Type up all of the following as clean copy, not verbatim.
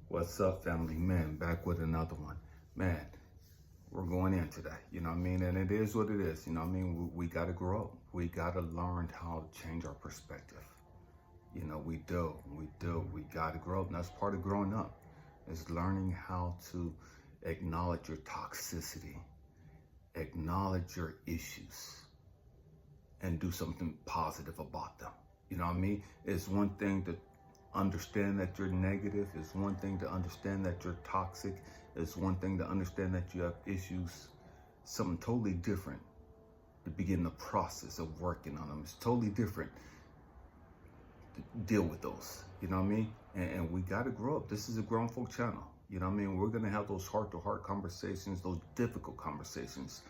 What's up, family? Man, back with another one. Man, we're going in today, you know what I mean? And it is what it is, you know what I mean? We got to grow up. We got to learn how to change our perspective. You know, we do. We got to grow up. And that's part of growing up, is learning how to acknowledge your toxicity, acknowledge your issues, and do something positive about them. You know what I mean? It's one thing to understand that you're negative. It's one thing to understand that you're toxic. It's one thing to understand that you have issues. Something totally different to begin the process of working on them. It's totally different to deal with those. You know what I mean? And we got to grow up. This is a grown folk channel. You know what I mean? We're going to have those heart-to-heart conversations, those difficult conversations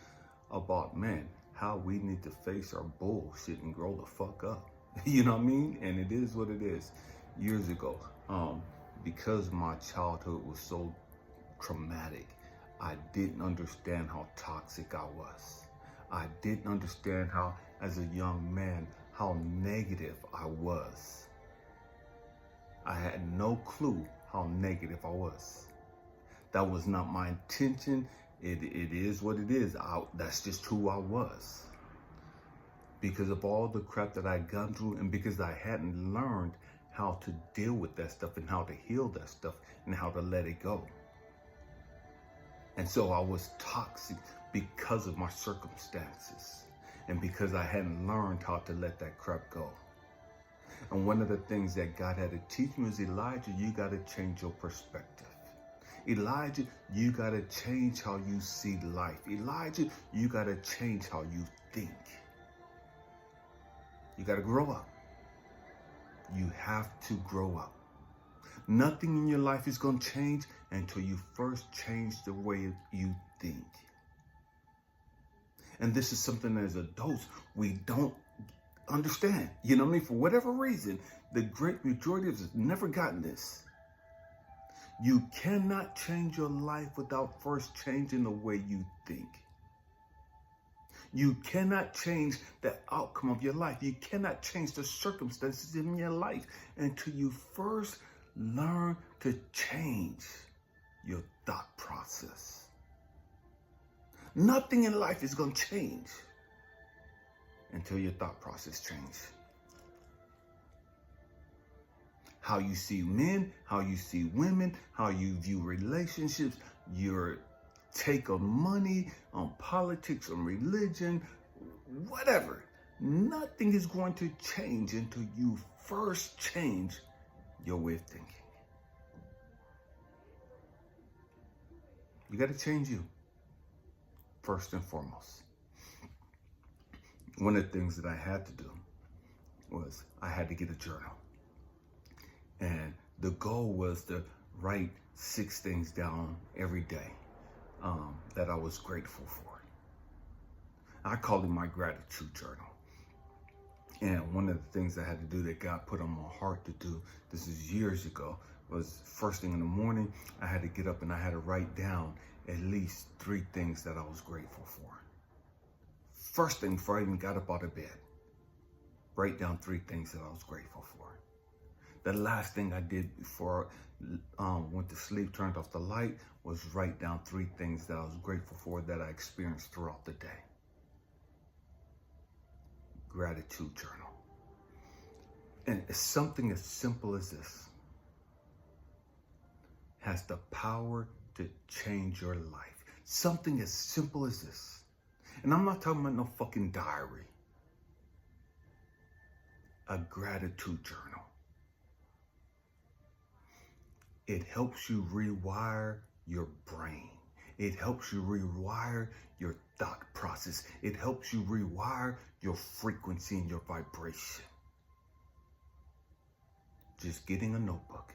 about, man, how we need to face our bullshit and grow the fuck up. You know what I mean? And it is what it is. Years ago, because my childhood was so traumatic, I didn't understand how toxic I was. I didn't understand how, as a young man, how negative I was. I had no clue how negative I was. That was not my intention. It is what it is. That's just who I was. Because of all the crap that I'd gone through, and because I hadn't learned how to deal with that stuff and how to heal that stuff and how to let it go. And so I was toxic because of my circumstances and because I hadn't learned how to let that crap go. And one of the things that God had to teach me was, Elijah, you got to change your perspective. Elijah, you got to change how you see life. Elijah, you got to change how you think. You got to grow up. You have to grow up. Nothing in your life is going to change until you first change the way you think. And this is something as adults we don't understand. You know what I mean? For whatever reason, the great majority of us never gotten this. You cannot change your life without first changing the way you think. You cannot change the outcome of your life. You cannot change the circumstances in your life until you first learn to change your thought process. Nothing in life is going to change until your thought process changes. How you see men, how you see women, how you view relationships, your take on money, on politics, on religion, whatever. Nothing is going to change until you first change your way of thinking. You got to change you first and foremost. One of the things that I had to do was I had to get a journal. And the goal was to write 6 things down every day that I was grateful for. I called it my gratitude journal. And one of the things I had to do that God put on my heart to do, this is years ago, was first thing in the morning, I had to get up and I had to write down at least 3 things that I was grateful for. First thing before I even got up out of bed, write down 3 things that I was grateful for. The last thing I did before I went to sleep, turned off the light, was write down 3 things that I was grateful for that I experienced throughout the day. Gratitude journal. And it's something as simple as this has the power to change your life. Something as simple as this. And I'm not talking about no fucking diary. A gratitude journal. It helps you rewire your brain. It helps you rewire your thought process. It helps you rewire your frequency and your vibration. Just getting a notebook.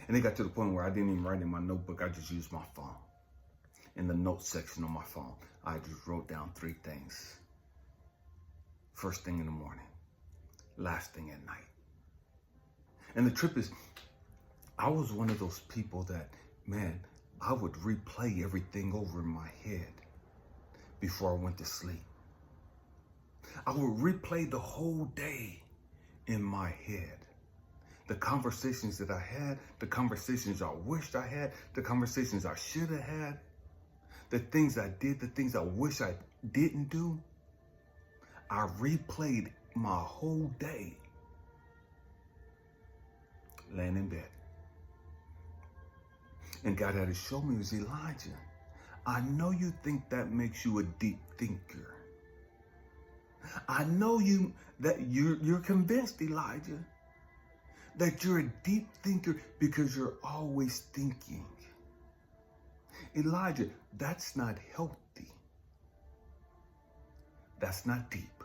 And it got to the point where I didn't even write in my notebook. I just used my phone. In the notes section of my phone, I just wrote down 3 things. First thing in the morning. Last thing at night. And the trip is, I was one of those people that, man, I would replay everything over in my head before I went to sleep. I would replay the whole day in my head. The conversations that I had, the conversations I wished I had, the conversations I should have had, the things I did, the things I wish I didn't do. I replayed my whole day laying in bed. And God had to show me, was Elijah, I know you think that makes you a deep thinker. I know you're convinced, Elijah, that you're a deep thinker because you're always thinking. Elijah, that's not healthy. That's not deep.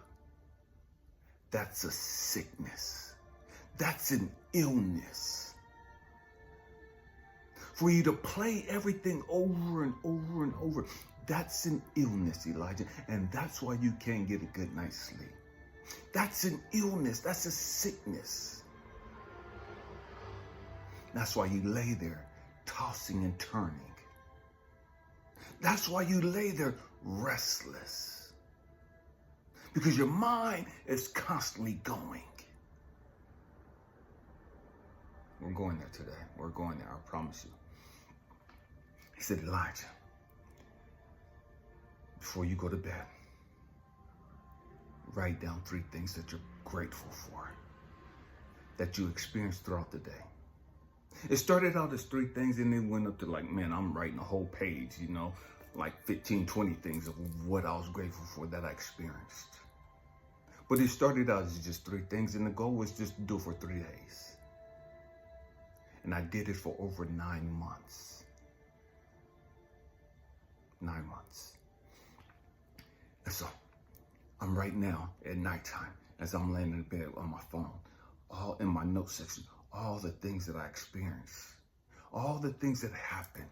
That's a sickness. That's an illness. For you to play everything over and over and over, that's an illness, Elijah. And that's why you can't get a good night's sleep. That's an illness. That's a sickness. That's why you lay there tossing and turning. That's why you lay there restless. Because your mind is constantly going. We're going there today. We're going there, I promise you. He said, Elijah, before you go to bed, write down 3 things that you're grateful for, that you experienced throughout the day. It started out as 3 things and then went up to like, man, I'm writing a whole page, like 15, 20 things of what I was grateful for that I experienced. But it started out as just 3 things, and the goal was just to do it for 3 days. And I did it for over 9 months. 9 months. And so I'm right now at nighttime, as I'm laying in bed on my phone, all in my notes section, all the things that I experienced, all the things that happened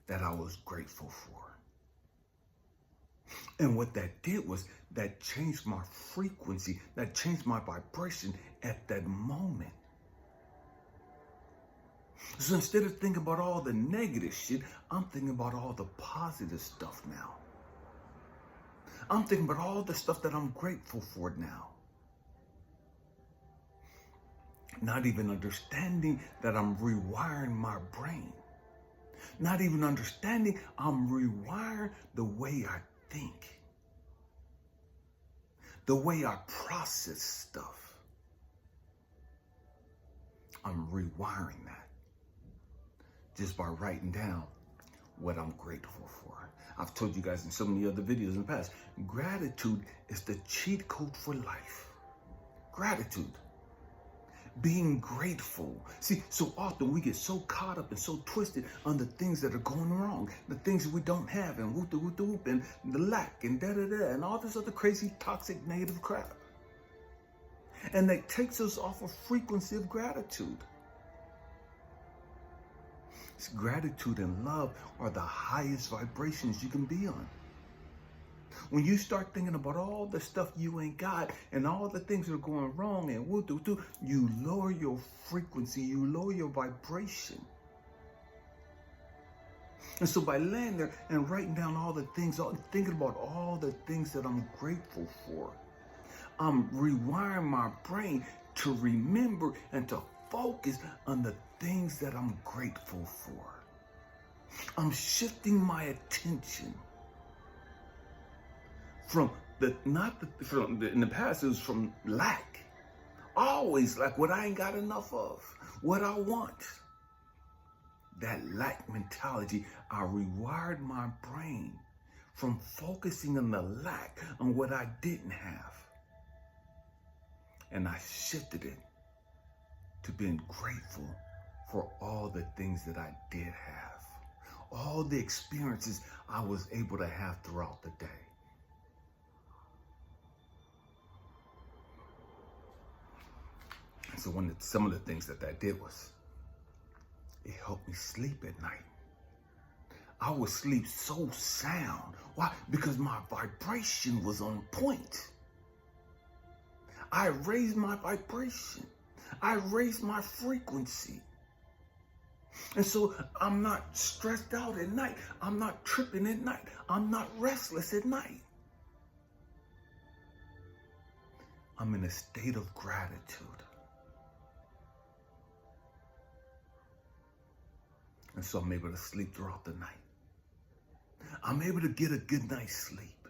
that I was grateful for. And what that did was that changed my frequency, that changed my vibration at that moment. So instead of thinking about all the negative shit, I'm thinking about all the positive stuff now. I'm thinking about all the stuff that I'm grateful for now. Not even understanding that I'm rewiring my brain. Not even understanding I'm rewiring the way I think. The way I process stuff. I'm rewiring that. Just by writing down what I'm grateful for. I've told you guys in so many other videos in the past, gratitude is the cheat code for life. Gratitude. Being grateful. See, so often we get so caught up and so twisted on the things that are going wrong, the things that we don't have, and whoop, and the lack, and da-da-da, and all this other crazy, toxic, negative crap. And that takes us off a frequency of gratitude. Gratitude and love are the highest vibrations you can be on. When you start thinking about all the stuff you ain't got and all the things that are going wrong and you lower your frequency, you lower your vibration. And so by laying there and writing down all the things, thinking about all the things that I'm grateful for, I'm rewiring my brain to remember and to focus on the things that I'm grateful for. I'm shifting my attention from in the past, it was from lack. Always like what I ain't got enough of, what I want. That lack mentality, I rewired my brain from focusing on the lack, on what I didn't have. And I shifted it to being grateful for all the things that I did have. All the experiences I was able to have throughout the day. So some of the things that did was, it helped me sleep at night. I would sleep so sound. Why? Because my vibration was on point. I raised my vibration. I raised my frequency. And so I'm not stressed out at night. I'm not tripping at night. I'm not restless at night. I'm in a state of gratitude. And so I'm able to sleep throughout the night. I'm able to get a good night's sleep.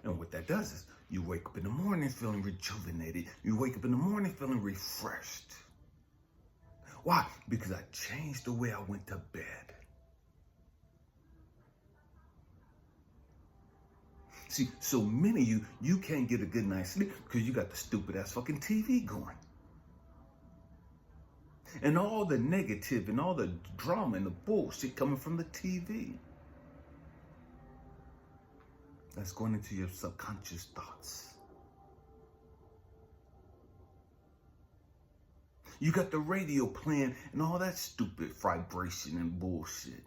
And what that does is you wake up in the morning feeling rejuvenated. You wake up in the morning feeling refreshed. Why? Because I changed the way I went to bed. See, so many of you can't get a good night's sleep because you got the stupid ass fucking TV going. And all the negative and all the drama and the bullshit coming from the TV. That's going into your subconscious thoughts. You got the radio playing and all that stupid vibration and bullshit.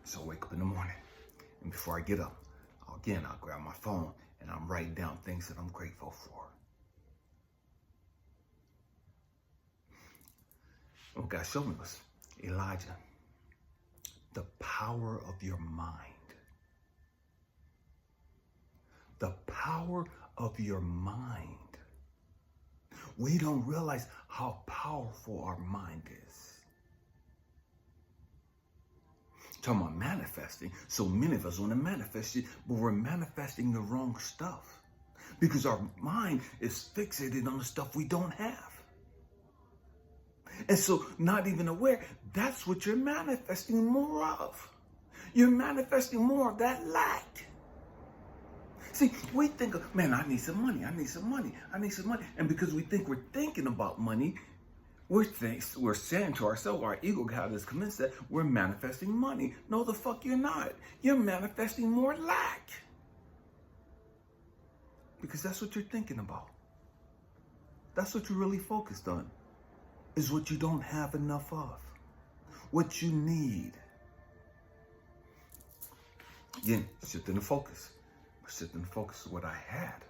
So I wake up in the morning, and before I get up, I'll grab my phone and I'm writing down things that I'm grateful for. What God showed me was, Elijah, the power of your mind. The power of your mind. We don't realize how powerful our mind is. Talking about manifesting. So many of us want to manifest it, but we're manifesting the wrong stuff because our mind is fixated on the stuff we don't have. And so not even aware, that's what you're manifesting more of. You're manifesting more of that lack. See, we think, man, I need some money. I need some money. I need some money. And because we think we're thinking about money, we're saying to ourselves, our ego got us convinced that we're manifesting money. No, the fuck you're not. You're manifesting more lack. Because that's what you're thinking about. That's what you're really focused on, is what you don't have enough of. What you need. Again, shifting the focus. Shifting the focus is what I had.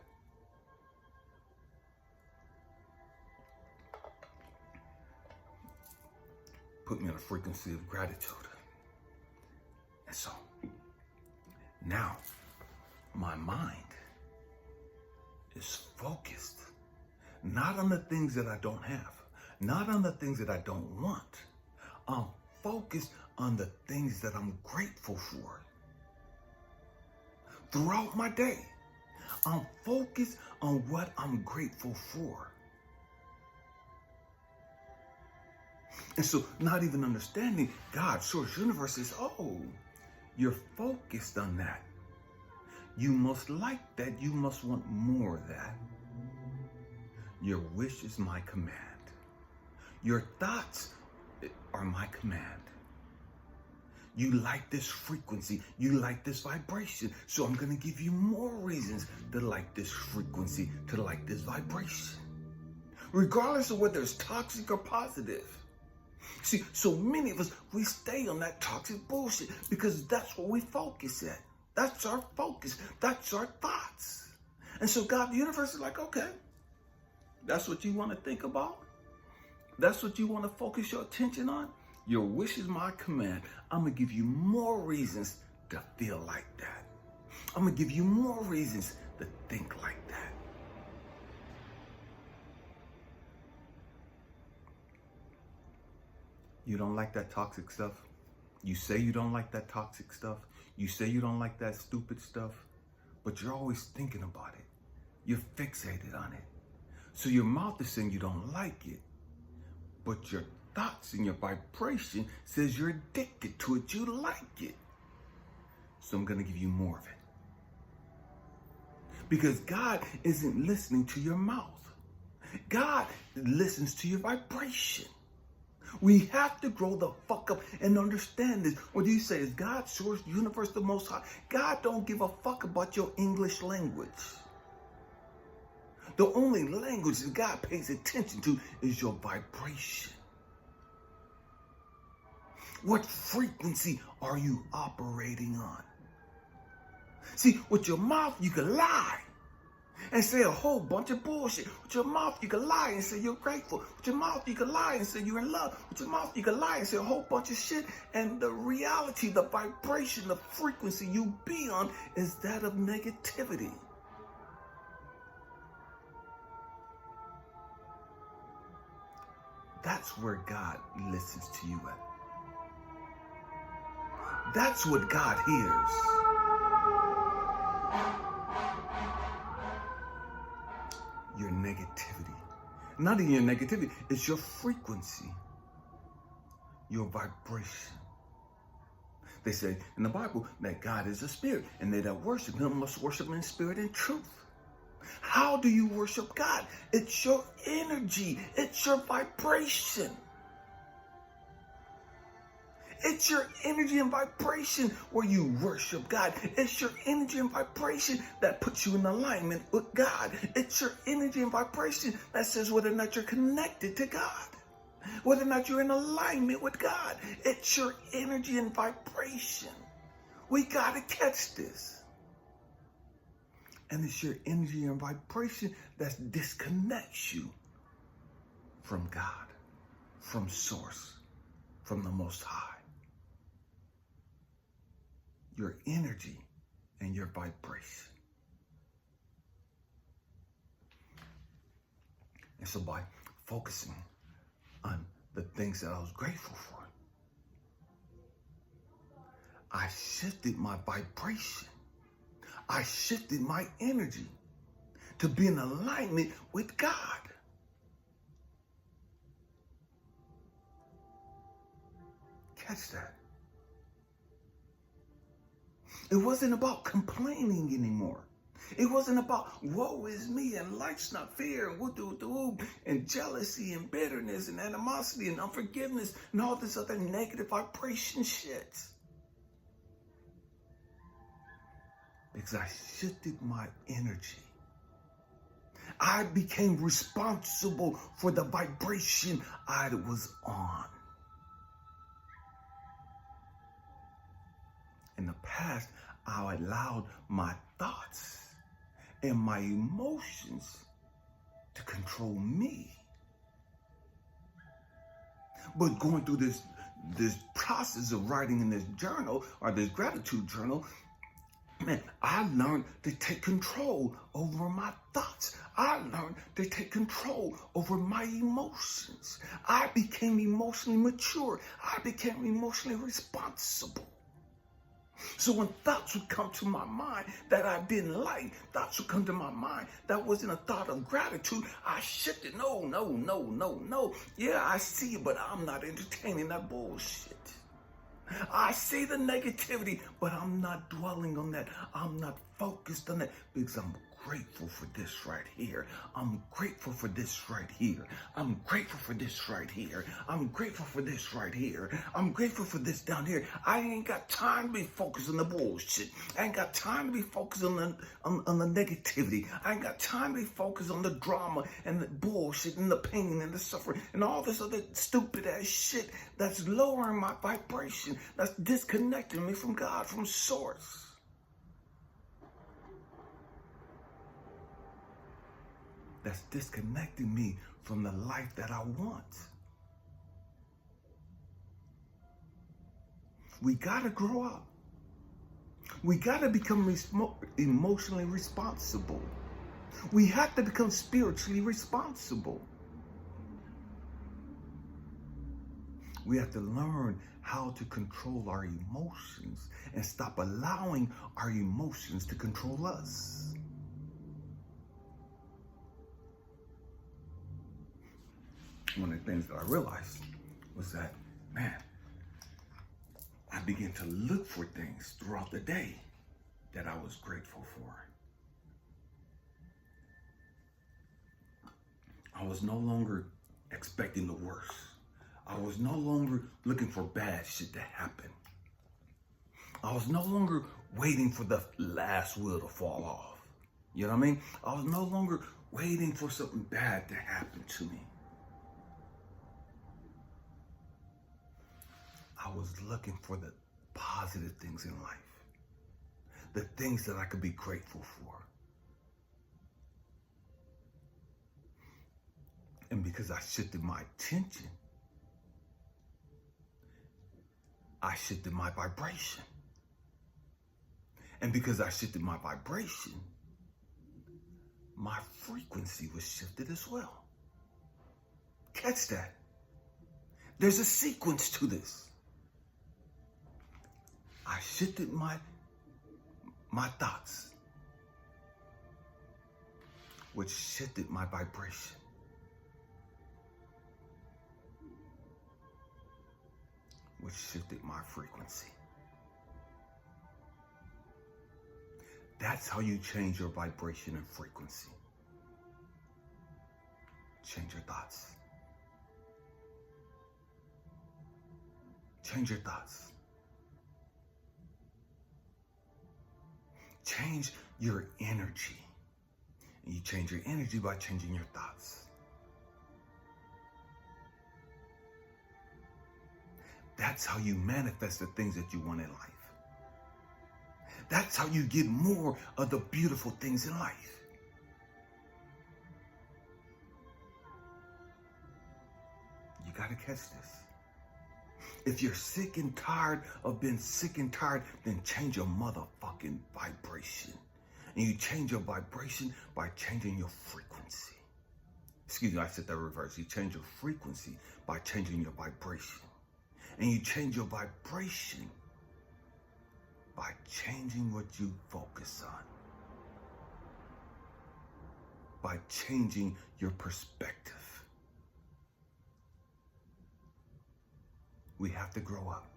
Put me on a frequency of gratitude. And so, now, my mind is focused, not on the things that I don't have, not on the things that I don't want. I'm focused on the things that I'm grateful for. Throughout my day, I'm focused on what I'm grateful for. And so not even understanding God, source, universe says, oh, you're focused on that. You must like that. You must want more of that. Your wish is my command. Your thoughts are my command. You like this frequency. You like this vibration. So I'm going to give you more reasons to like this frequency, to like this vibration. Regardless of whether it's toxic or positive. See, so many of us, we stay on that toxic bullshit because that's what we focus at. That's our focus. That's our thoughts. And so God, the universe is like, okay, that's what you want to think about? That's what you want to focus your attention on? Your wish is my command. I'm going to give you more reasons to feel like that. I'm going to give you more reasons to think like that. You don't like that toxic stuff? You say you don't like that toxic stuff? You say you don't like that stupid stuff? But you're always thinking about it. You're fixated on it. So your mouth is saying you don't like it. But your thoughts and your vibration says you're addicted to it. You like it. So I'm going to give you more of it. Because God isn't listening to your mouth. God listens to your vibration. We have to grow the fuck up and understand this. What do you say? Is God, source, universe, the most high? God don't give a fuck about your English language. The only language that God pays attention to is your vibration. What frequency are you operating on? See, with your mouth, you can lie and say a whole bunch of bullshit. With your mouth, you can lie and say you're grateful. With your mouth, you can lie and say you're in love. With your mouth, you can lie and say a whole bunch of shit. And the reality, the vibration, the frequency you be on is that of negativity. that's where God listens to you at. That's what God hears. Your negativity. Not even your negativity, it's your frequency, your vibration. They say in the Bible that God is a spirit, and they that worship him must worship him in spirit and truth. How do you worship God? It's your energy. It's your vibration. It's your energy and vibration where you worship God. It's your energy and vibration that puts you in alignment with God. It's your energy and vibration that says whether or not you're connected to God, whether or not you're in alignment with God. It's your energy and vibration. We got to catch this. And it's your energy and vibration that disconnects you from God, from Source, from the Most High. Your energy and your vibration. And so by focusing on the things that I was grateful for, I shifted my vibration. I shifted my energy to be in alignment with God. Catch that. It wasn't about complaining anymore. It wasn't about woe is me and life's not fair and jealousy and bitterness and animosity and unforgiveness and all this other negative vibration shit. Because I shifted my energy. I became responsible for the vibration I was on. In the past, I allowed my thoughts and my emotions to control me. But going through this process of writing in this journal or this gratitude journal, man, I learned to take control over my thoughts. I learned to take control over my emotions. I became emotionally mature. I became emotionally responsible. So when thoughts would come to my mind that I didn't like, thoughts would come to my mind that wasn't a thought of gratitude, I shifted. No. Yeah, I see it, but I'm not entertaining that bullshit. I see the negativity, but I'm not dwelling on that. I'm not focused on that because I'm grateful for this right here. I'm grateful for this right here. I'm grateful for this right here. I'm grateful for this right here. I'm grateful for this down here. I ain't got time to be focused on the bullshit. I ain't got time to be focused on the negativity. I ain't got time to be focused on the drama and the bullshit and the pain and the suffering and all this other stupid ass shit that's lowering my vibration, that's disconnecting me from God, from Source. That's disconnecting me from the life that I want. We gotta grow up. We gotta become emotionally responsible. We have to become spiritually responsible. We have to learn how to control our emotions and stop allowing our emotions to control us. One of the things that I realized was that, man, I began to look for things throughout the day that I was grateful for. I was no longer expecting the worst. I was no longer looking for bad shit to happen. I was no longer waiting for the last wheel to fall off. You know what I mean? I was no longer waiting for something bad to happen to me. I was looking for the positive things in life, the things that I could be grateful for. And because I shifted my attention, I shifted my vibration. And because I shifted my vibration, my frequency was shifted as well. Catch that. There's a sequence to this. I shifted my thoughts, which shifted my vibration. Which shifted my frequency. That's how you change your vibration and frequency. Change your thoughts. Change your thoughts. Change your energy. And you change your energy by changing your thoughts. That's how you manifest the things that you want in life. That's how you get more of the beautiful things in life. You got to catch this. If you're sick and tired of being sick and tired, then change your motherfucking vibration. And you change your vibration by changing your frequency. Excuse me, I said that reverse. You change your frequency by changing your vibration. And you change your vibration by changing what you focus on. By changing your perspective. We have to grow up.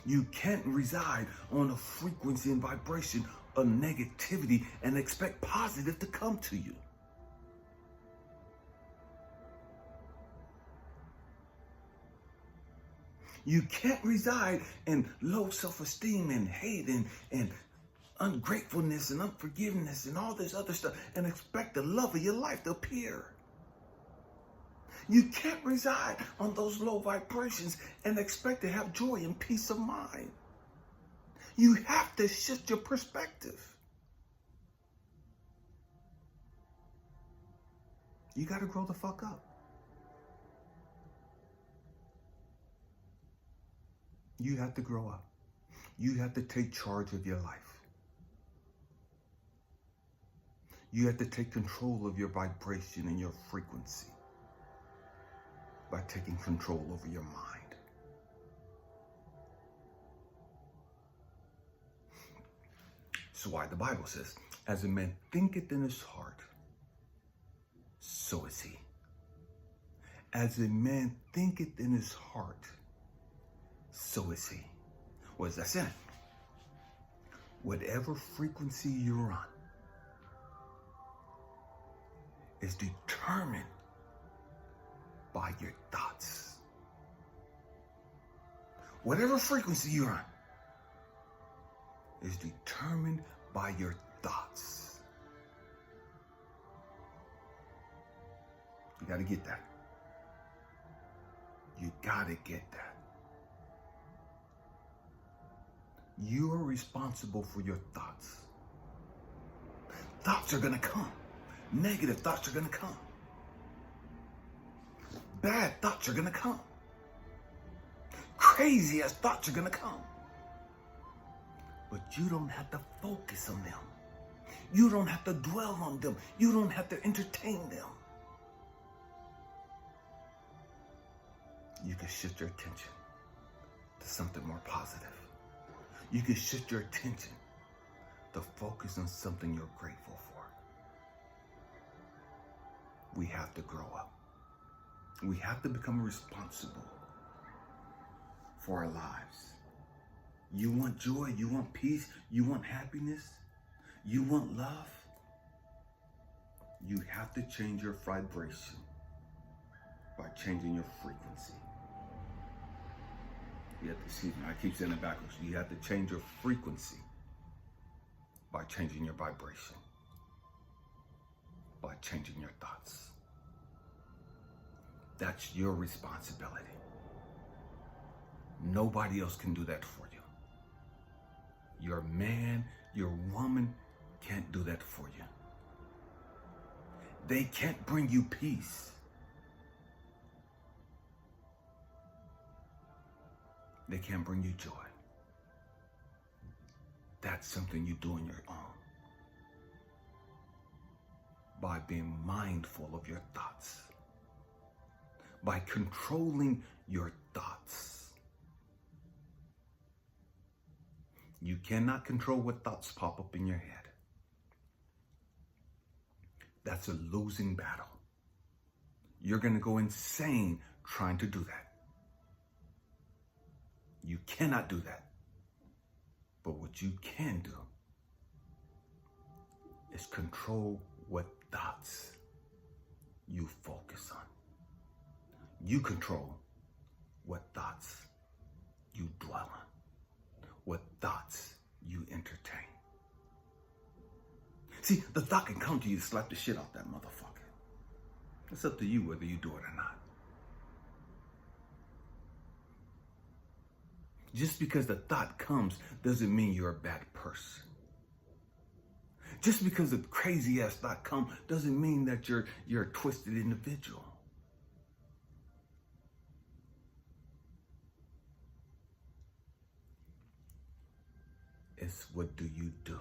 You can't reside on a frequency and vibration of negativity and expect positive to come to you. You can't reside in low self-esteem and hate and ungratefulness and unforgiveness and all this other stuff and expect the love of your life to appear. You can't reside on those low vibrations and expect to have joy and peace of mind. You have to shift your perspective. You got to grow the fuck up. You have to grow up. You have to take charge of your life. You have to take control of your vibration and your frequency by taking control over your mind. So why the Bible says, as a man thinketh in his heart, so is he. As a man thinketh in his heart, so is he. What is that saying? Whatever frequency you're on is determined by your thoughts. Whatever frequency you're on is determined by your thoughts. You got to get that. You got to get that. You are responsible for your thoughts. Thoughts are going to come. Negative thoughts are going to come. Bad thoughts are going to come. Crazy ass thoughts are going to come. But you don't have to focus on them. You don't have to dwell on them. You don't have to entertain them. You can shift your attention to something more positive. You can shift your attention to focus on something you're grateful for. We have to grow up. We have to become responsible for our lives. You want joy, you want peace, you want happiness, you want love. You have to change your vibration by changing your frequency. You have to, excuse me, I keep saying it backwards. You have to change your frequency by changing your vibration, by changing your thoughts. That's your responsibility. Nobody else can do that for you. Your man, your woman can't do that for you. They can't bring you peace. They can't bring you joy. That's something you do on your own. By being mindful of your thoughts. by controlling your thoughts. You cannot control what thoughts pop up in your head. That's a losing battle. You're going to go insane trying to do that. You cannot do that. But what you can do is control what thoughts you focus on. You control what thoughts you dwell on, what thoughts you entertain. See, the thought can come to you to slap the shit out that motherfucker. It's up to you whether you do it or not. Just because the thought comes doesn't mean you're a bad person. Just because a crazy ass thought comes doesn't mean that you're a twisted individual. It's what do you do?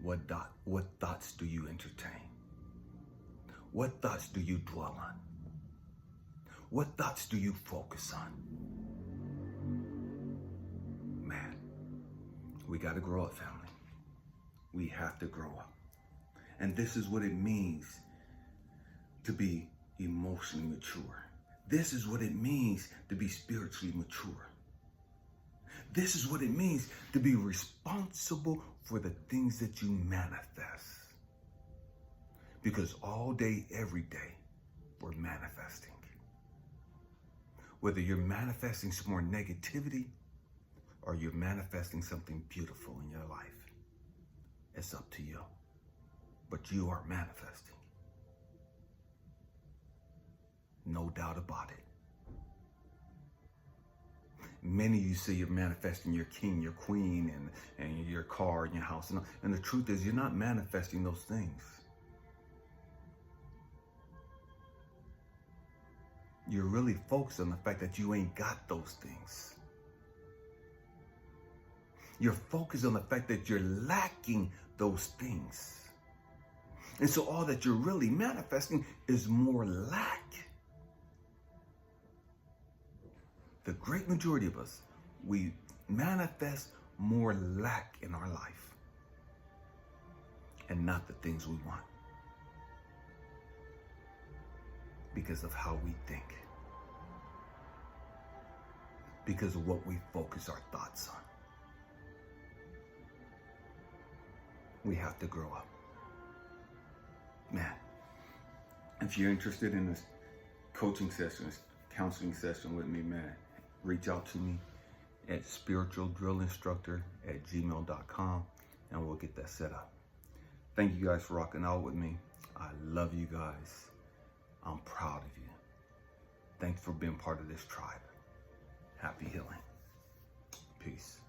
What thoughts do you entertain? What thoughts do you dwell on? What thoughts do you focus on? Man, we got to grow up, family. We have to grow up. And this is what it means to be emotionally mature. This is what it means to be spiritually mature. This is what it means to be responsible for the things that you manifest. Because all day, every day, we're manifesting. Whether you're manifesting some more negativity or you're manifesting something beautiful in your life, it's up to you. But you are manifesting. No doubt about it. Many of you say you're manifesting your king, your queen, and your car and your house. And the truth is, you're not manifesting those things. You're really focused on the fact that you ain't got those things. You're focused on the fact that you're lacking those things. And so all that you're really manifesting is more lack. The great majority of us, we manifest more lack in our life and not the things we want because of how we think, because of what we focus our thoughts on. We have to grow up. Man, if you're interested in this coaching session, this counseling session with me, man, reach out to me at spiritualdrillinstructor@gmail.com and we'll get that set up. Thank you guys for rocking out with me. I love you guys. I'm proud of you. Thanks for being part of this tribe. Happy healing. Peace.